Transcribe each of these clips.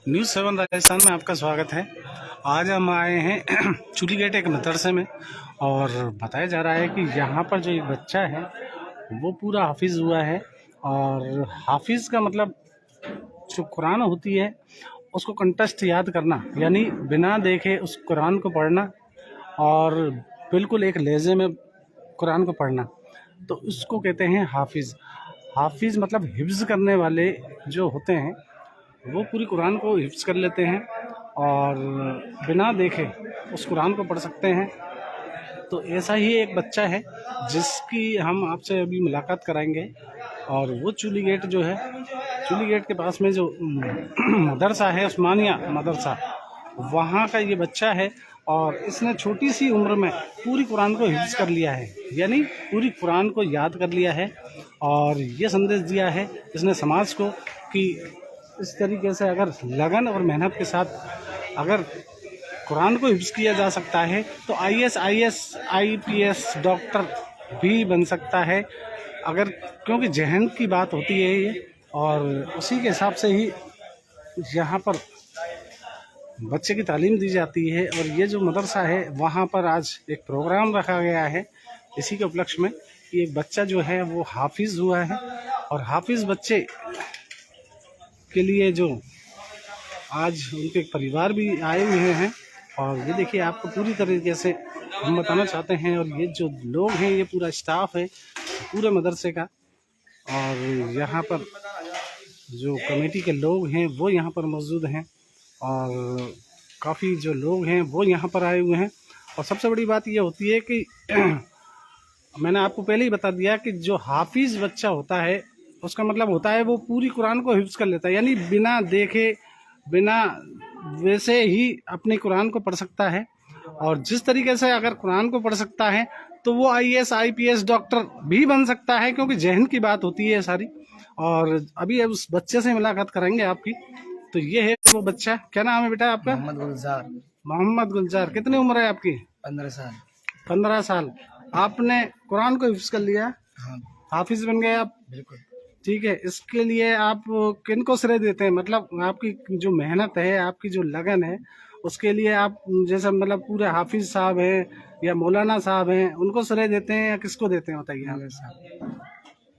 News 7 Rajasthan में आपका स्वागत है। आज हम आए हैं चूलीगेट एक मदरसे में और बताया जा रहा है कि यहाँ पर जो एक बच्चा है वो पूरा हाफिज़ हुआ है। और हाफिज़ का मतलब जो कुरान होती है उसको कंठस्थ याद करना, यानी बिना देखे उस कुरान को पढ़ना और बिल्कुल एक लहजे में कुरान को पढ़ना, तो इसको कहते हैं हाफिज़। हाफिज़ मतलब हिफ्ज़ करने वाले जो होते हैं वो पूरी कुरान को हिफ्ज़ कर लेते हैं और बिना देखे उस कुरान को पढ़ सकते हैं। तो ऐसा ही एक बच्चा है जिसकी हम आपसे अभी मुलाकात कराएंगे। और वो चूलीगेट जो है, चूलीगेट के पास में जो मदरसा है, उस्मानिया मदरसा, वहाँ का ये बच्चा है। और इसने छोटी सी उम्र में पूरी कुरान को हिफ्ज़ कर लिया है, यानी पूरी कुरान को याद कर लिया है। और ये संदेश दिया है इसने समाज को कि इस तरीके से अगर लगन और मेहनत के साथ अगर कुरान को हिफ्ज़ किया जा सकता है तो IAS, IPS डॉक्टर भी बन सकता है, अगर, क्योंकि जहन की बात होती है ये। और उसी के हिसाब से ही यहाँ पर बच्चे की तालीम दी जाती है। और ये जो मदरसा है वहाँ पर आज एक प्रोग्राम रखा गया है इसी के उपलक्ष्य में कि एक बच्चा जो है वो हाफिज़ हुआ है। और हाफिज़ बच्चे के लिए जो आज उनके परिवार भी आए हुए हैं। और ये देखिए आपको पूरी तरीके से हम बताना चाहते हैं। और ये जो लोग हैं, ये पूरा स्टाफ है पूरे मदरसे का। और यहाँ पर जो कमेटी के लोग हैं वो यहाँ पर मौजूद हैं और काफ़ी जो लोग हैं वो यहाँ पर आए हुए हैं। और सबसे बड़ी बात ये होती है कि मैंने आपको पहले ही बता दिया कि जो हाफिज़ बच्चा होता है उसका मतलब होता है वो पूरी कुरान को हिफ्ज़ कर लेता है, यानी बिना देखे, बिना वैसे ही अपनी कुरान को पढ़ सकता है। और जिस तरीके से अगर कुरान को पढ़ सकता है तो वो IAS, IPS डॉक्टर भी बन सकता है, क्योंकि जहन की बात होती है सारी। और अभी उस बच्चे से मुलाकात कराएंगे आपकी। तो ये है वो बच्चा। क्या नाम है बेटा आपका? मोहम्मद गुलजार। मोहम्मद गुलजार। कितनी उम्र है आपकी? 15 साल। 15 साल। आपने कुरान को हिफ्ज़ कर लिया, हाँ हाफिज़ बन गए आप। बिल्कुल। ठीक है, इसके लिए आप किन को श्रेय देते हैं? मतलब आपकी जो मेहनत है, आपकी जो लगन है, उसके लिए आप जैसे मतलब पूरे हाफिज़ साहब हैं या मौलाना साहब हैं, उनको श्रेय देते हैं या किसको देते हैं, बताइए आप। साहब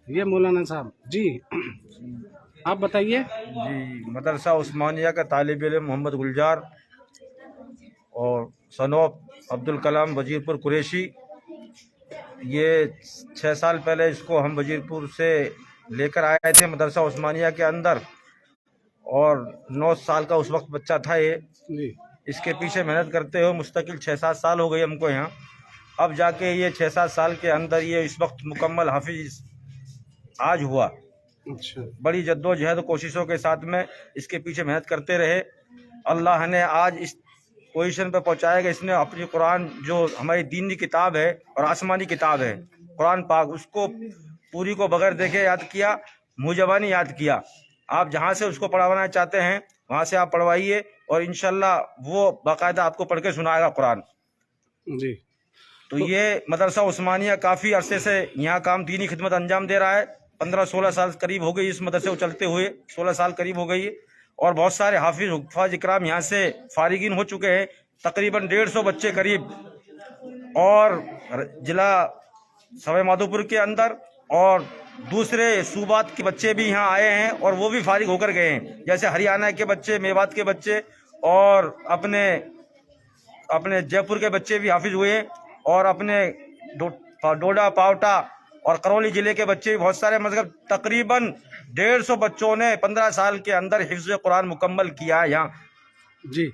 ये मौलाना साहब जी, आप बताइए। जी, मदरसा उस्मानिया का तालिब इल्म मोहम्मद गुलजार और सनोब अब्दुल कलाम वजीरपुर कुरैशी। ये 6 साल पहले इसको हम वजीरपुर से लेकर आए थे मदरसा उस्मानिया के अंदर, और 9 साल का उस वक्त बच्चा था ये। जी, इसके पीछे मेहनत करते हुए मुस्तकिल 6-7 साल हो गई हमको यहाँ। अब जाके ये 6-7 साल के अंदर ये इस वक्त मुकम्मल हाफिज़ आज हुआ। अच्छा, बड़ी जद्दोजहद कोशिशों के साथ में इसके पीछे मेहनत करते रहे। अल्लाह ने आज इस पोजीशन पर पहुंचाएगा। इसने अपनी कुरान, जो हमारी दीन की किताब है और आसमानी किताब है कुरान पाक, उसको पूरी को बगैर देखे याद किया, मुँह ज़बानी याद किया। आप जहाँ से उसको पढ़वाना चाहते हैं वहाँ से आप पढ़वाइए और इंशाल्लाह वो बाकायदा आपको पढ़ के सुनाएगा कुरान। जी। तो ये मदरसा उस्मानिया काफ़ी अरसे से यहाँ काम दीनी खिदमत अंजाम दे रहा है। 15-16 साल करीब हो गई इस मदरसे को चलते हुए, 16 साल करीब हो गई है। और बहुत सारे हाफिज हुफ़ाज इकराम यहाँ से फारिगिन हो चुके हैं, तकरीबन 150 बच्चे करीब। और जिला सवाई माधोपुर के अंदर और दूसरे सूबात के बच्चे भी यहाँ आए हैं और वो भी फारिग होकर गए हैं, जैसे हरियाणा के बच्चे, मेवात के बच्चे और अपने जयपुर के बच्चे भी हाफिज हुए हैं। और अपने डोडा, पावटा और करौली जिले के बच्चे भी बहुत सारे, मतलब तकरीबन 150 बच्चों ने 15 साल के अंदर हिफ्ज़ कुरान मुकम्मल किया है यहाँ। जी,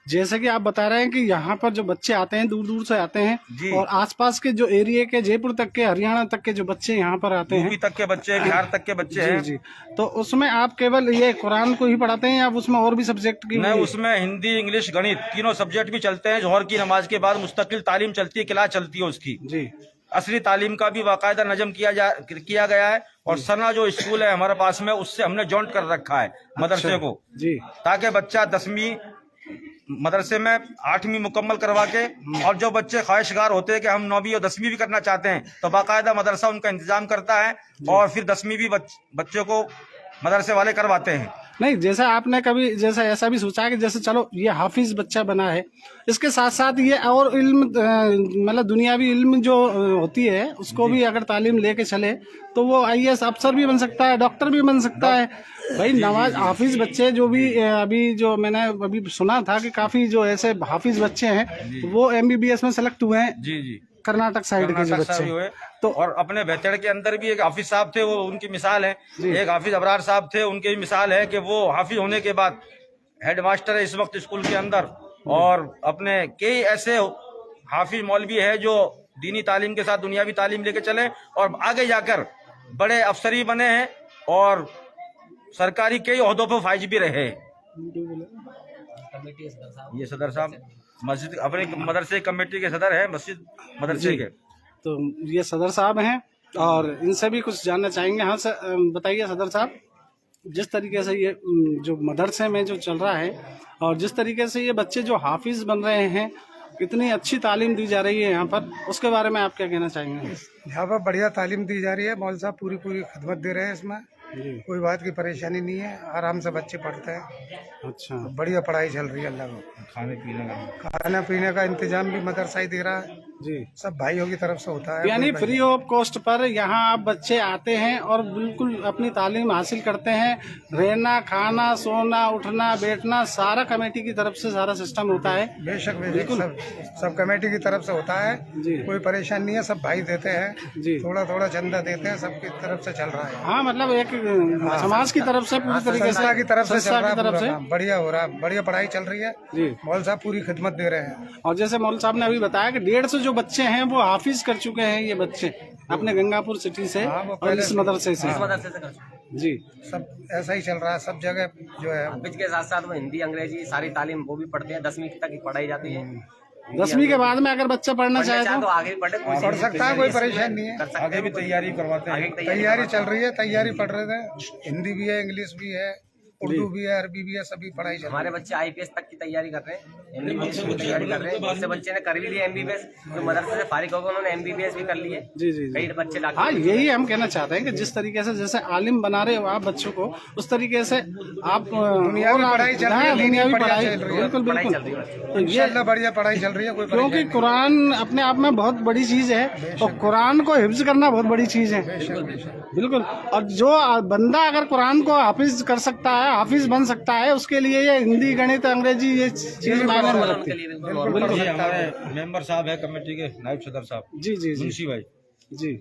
जैसे कि आप बता रहे हैं कि यहाँ पर जो बच्चे आते हैं दूर दूर से आते हैं जी। और आसपास के जो एरिया के, जयपुर तक के, हरियाणा तक के जो बच्चे यहाँ पर आते हैं, यूपी तक के बच्चे, बिहार तक के बच्चे हैं। जी, तो उसमें आप केवल ये कुरान को ही पढ़ाते हैं या उसमें और भी सब्जेक्ट की? नहीं, उसमें हिंदी, इंग्लिश, गणित तीनों सब्जेक्ट भी चलते हैं। जोहर की नमाज के बाद मुस्तकिल तालीम चलती है, क्लास चलती है उसकी। जी, असली तालीम का भी बाकायदा नजम किया गया है। और सना जो स्कूल है हमारे पास में, उससे हमने जॉइंट कर रखा है मदरसे को, जी, ताकि बच्चा 10वीं मदरसे में 8वीं मुकम्मल करवा के, और जो बच्चे ख्वाहिशगार होते हैं कि हम 9वीं और 10वीं भी करना चाहते हैं, तो बाकायदा मदरसा उनका इंतजाम करता है और फिर 10वीं भी बच्चों को मदरसे वाले करवाते हैं। नहीं, जैसा आपने कभी जैसा ऐसा भी सोचा कि जैसे चलो ये हाफिज बच्चा बना है, इसके साथ साथ ये और इल्म मतलब दुनियावी इल्म जो होती है उसको भी अगर तालीम लेके चले तो वो आईएएस अफसर भी बन सकता है, डॉक्टर भी बन सकता है। भाई नवाज हाफिज बच्चे जो भी अभी जो मैंने अभी सुना था कि काफी जो ऐसे हाफिज बच्चे हैं वो एमबीबीएस में सेलेक्ट हुए हैं। जी जी, कर्नाटक साइड के जो कर्नाटक बच्चे साहब हुए। तो और अपने बेहतर के अंदर भी एक हाफिज साहब थे, वो उनकी मिसाल है। एक हाफिज अबरार साहब थे, उनकी भी मिसाल है कि वो हाफिज होने के बाद हेडमास्टर है इस वक्त स्कूल के अंदर। और अपने कई ऐसे हाफिज मौलवी है जो दीनी तालीम के साथ दुनियावी तालीम लेके चले और आगे जाकर बड़े अफसरी बने हैं और सरकारी कई ओहदों पर फाइज भी रहे। ये सदर साहब मस्जिद अपने मदरसे कमेटी के सदर है, मस्जिद मदरसे के। तो ये सदर साहब हैं और इनसे भी कुछ जानना चाहेंगे। हाँ सर, बताइए सदर साहब, जिस तरीके से ये जो मदरसे में जो चल रहा है और जिस तरीके से ये बच्चे जो हाफिज बन रहे हैं, कितनी अच्छी तालीम दी जा रही है यहाँ पर, उसके बारे में आप क्या कहना चाहेंगे? यहाँ पर बढ़िया तालीम दी जा रही है, मौलवी साहब पूरी खिदमत दे रहे हैं इसमें, कोई बात की परेशानी नहीं है, आराम से बच्चे पढ़ते हैं। अच्छा, बढ़िया पढ़ाई चल रही है। अल्लाह को खाने पीने का इंतजाम भी मदरसा ही दे रहा है जी, सब भाइयों की तरफ से होता है। यानी फ्री ऑफ कॉस्ट पर यहाँ आप बच्चे आते हैं और बिल्कुल अपनी तालीम हासिल करते हैं। रहना, खाना, सोना, उठना, बैठना सारा कमेटी की तरफ से सारा सिस्टम होता है। बेशक सब कमेटी की तरफ से होता है जी, कोई परेशानी नहीं है, सब भाई देते हैं जी, थोड़ा थोड़ा चंदा देते हैं, सबकी तरफ से चल रहा है। हाँ, मतलब एक समाज की तरफ से पूरी तरीके से संस्था की तरफ से चल संस्था रहा की है, तरफ पूरा से काम बढ़िया हो रहा है, बढ़िया पढ़ाई चल रही है जी। मौलवी साहब पूरी खिदमत दे रहे हैं। और जैसे मौलवी साहब ने अभी बताया कि 150 जो बच्चे हैं वो हाफिज कर चुके हैं, ये बच्चे अपने गंगापुर सिटी से हाँ, वो और इस मदरसे से जी। सब ऐसा ही चल रहा है, सब जगह जो है। हाफिज के साथ साथ वो हिंदी अंग्रेजी सारी तालीम वो भी पढ़ते हैं, 10वीं तक की पढ़ाई जाती है। 10वीं के बाद में अगर बच्चा पढ़ना चाहे तो तो आगे भी पढ़े, पढ़ सकता है, कोई परेशानी नहीं है। आगे भी तैयारी करवाते हैं। तैयारी चल रही है, तैयारी पढ़ रहे थे, हिंदी भी है, इंग्लिश भी है, उर्दू भी है, अरबी भी है, सभी पढ़ाई चल रही है। हमारे बच्चे आईपीएस तक की तैयारी कर रहे हैं, एमबीबीएस की तैयारी कर रहे हैं। बहुत से बच्चे ने कर भी लिया एमबीबीएस, जो मदरसे से फारिग हो गए उन्होंने एमबीबीएस भी कर लिए। जी जी जी। कई बच्चे लाके हाँ, यही हम कहना चाहते हैं कि जिस तरीके से जैसे आलिम बना रहे हो आप बच्चों को, उस तरीके से आप दुनियावी पढ़ाई चल रही है, दुनियावी पढ़ाई चल रही है, बिल्कुल पढ़ाई बिल्कुल। चल रही है। तो ये इंशाल्लाह बढ़िया पढ़ाई चल रही है, कोई क्योंकि परेशानी कुरान अपने आप में बहुत बड़ी चीज है और कुरान को हिफ्ज करना बहुत बड़ी चीज है बिल्कुल। और जो बंदा अगर कुरान को हाफिज कर सकता है, हाफिज बन सकता है, उसके लिए ये हिंदी, गणित, अंग्रेजी ये चीज मायने में रखती है। बिल्कुल ये हमारे मेंबर साहब है कमेटी के, नायब सदर साहब जी जी जी मुंशी भाई जी।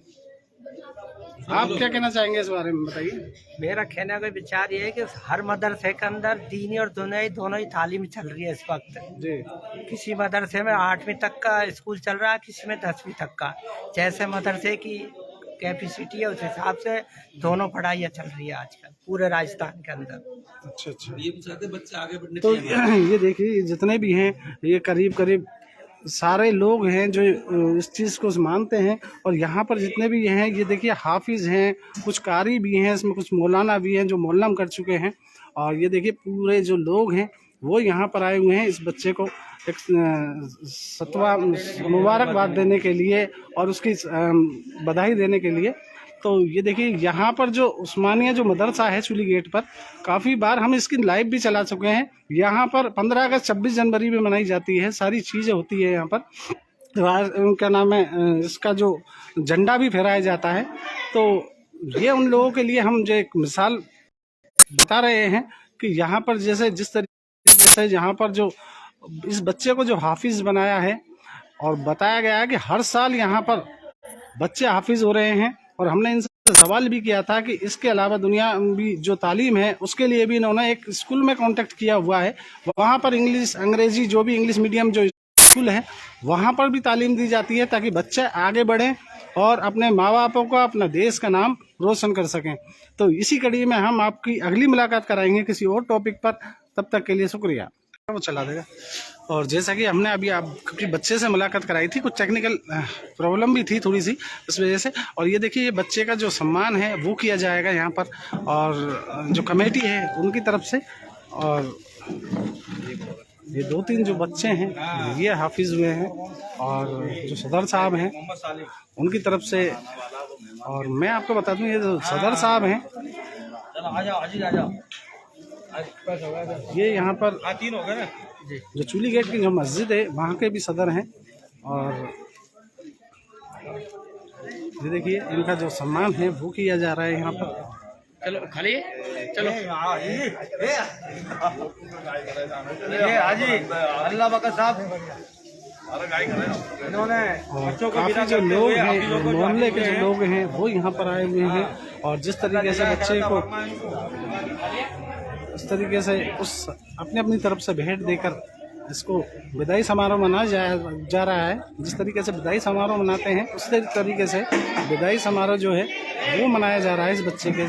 आप क्या कहना चाहेंगे इस बारे में, बताइए। मेरा कहने का विचार ये है कि हर मदरसे के अंदर दीनी और दोनों ही तालीम चल रही है इस वक्त जी। किसी मदरसे में 8वीं तक का स्कूल चल रहा है, किसी में 10वीं तक का। जैसे मदरसे की कैपेसिटी है उस हिसाब से दोनों पढ़ाइयाँ चल रही है आजकल पूरे राजस्थान के अंदर। अच्छा अच्छा, ये चाहते बच्चे आगे बढ़ने तो ये देखिए जितने भी हैं ये करीब करीब सारे लोग हैं जो इस चीज़ को मानते हैं। और यहाँ पर जितने भी हैं ये देखिए हाफिज हैं, कुछ कारी भी हैं, इसमें कुछ मौलाना भी हैं जो मौलम कर चुके हैं। और ये देखिए पूरे जो लोग हैं वो यहाँ पर आए हुए हैं इस बच्चे को एक सतवा मुबारकबाद देने के लिए और उसकी बधाई देने के लिए। तो ये देखिए यहाँ पर जो उस्मानिया जो मदरसा है चुली गेट पर, काफ़ी बार हम इसकी लाइव भी चला चुके हैं। यहाँ पर 15 अगस्त 26 जनवरी में मनाई जाती है, सारी चीज़ें होती है यहाँ पर। क्या नाम है, इसका जो झंडा भी फहराया जाता है। तो ये उन लोगों के लिए हम जो एक मिसाल बता रहे हैं कि यहाँ पर जैसे जिस तरीके से यहाँ पर जो इस बच्चे को जो हाफिज बनाया है और बताया गया है कि हर साल यहाँ पर बच्चे हाफिज हो रहे हैं। और हमने इनसे सवाल भी किया था कि इसके अलावा दुनियावी जो तालीम है उसके लिए भी इन्होंने एक स्कूल में कांटेक्ट किया हुआ है, वहाँ पर इंग्लिश, अंग्रेजी, जो भी इंग्लिश मीडियम जो स्कूल है वहाँ पर भी तालीम दी जाती है ताकि बच्चे आगे बढ़ें और अपने माँ बापों को, अपना देश का नाम रोशन कर सकें। तो इसी कड़ी में हम आपकी अगली मुलाकात कराएंगे किसी और टॉपिक पर। तब तक के लिए शुक्रिया। वो चला देगा। और जैसा कि हमने अभी आपके बच्चे से मुलाकात कराई थी, कुछ टेक्निकल प्रॉब्लम भी थी थोड़ी सी इस वजह से। और ये देखिए ये बच्चे का जो सम्मान है वो किया जाएगा यहाँ पर, और जो कमेटी है उनकी तरफ से। और ये 2-3 जो बच्चे हैं ये हाफिज हुए हैं और जो सदर साहब हैं उनकी तरफ से। और मैं आपको बता दूं ये जो सदर साहब हैं ये यहाँ पर 3 हो गए ना। जो चूली गेट की जो मस्जिद है वहाँ के भी सदर हैं, और ये देखिए इनका जो सम्मान है वो किया जा रहा है यहाँ पर। चलो खाली चलो ये हाजी अल्लाह बकर साहब इन्होंने बच्चों को काफी जो लोग हैं, मोहल्ले के जो लोग हैं वो यहाँ पर आए हुए हैं, और जिस तरीके से बच्चे को इस तरीके से उस अपनी अपनी तरफ से भेंट देकर इसको विदाई समारोह मनाया जा रहा है। जिस तरीके से विदाई समारोह मनाते हैं उस तरीके से विदाई समारोह जो है वो मनाया जा रहा है इस बच्चे के